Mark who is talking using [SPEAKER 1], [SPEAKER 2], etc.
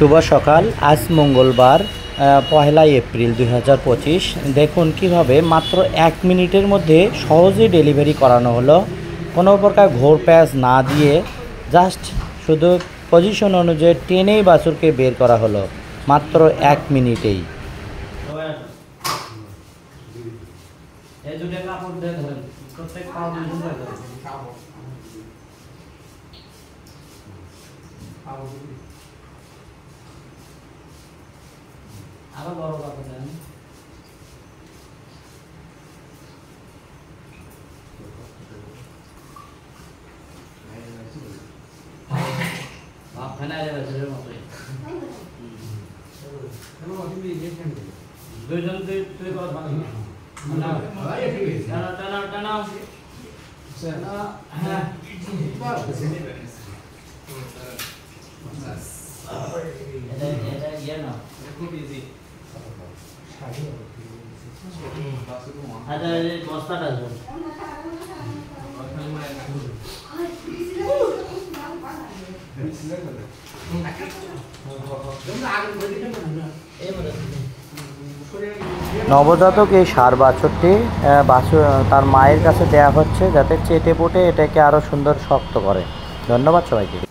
[SPEAKER 1] শুভ সকাল। আজ মঙ্গলবার পহেলা এপ্রিল 2025। দেখুন কিভাবে মাত্র 1 মিনিটের মধ্যে সহজে ডেলিভারি করানো হলো, কোনো প্রকার ঘোর প্যাঁচ না দিয়ে জাস্ট শুধু পজিশন অনুযায়ী টেনেই বাছুরকে বের করা হলো মাত্র 1 মিনিটেই। আরো বড় কথা দেন। বাপ ফেনা যাবে ছেলের মতোই। দুইজন তুই কথা ভালো না। টানা টানা হ্যাঁ এটা ইয়ে না খুব ইজি। আচ্ছা এই বস্তাটা আছে নবজাতক এই ষাঁড় বাছুরটি তার মায়ের কাছে দেয়া হচ্ছে যাতে চেটে পুটে এটাকে আরো সুন্দর শক্ত করে। ধন্যবাদ সবাইকে।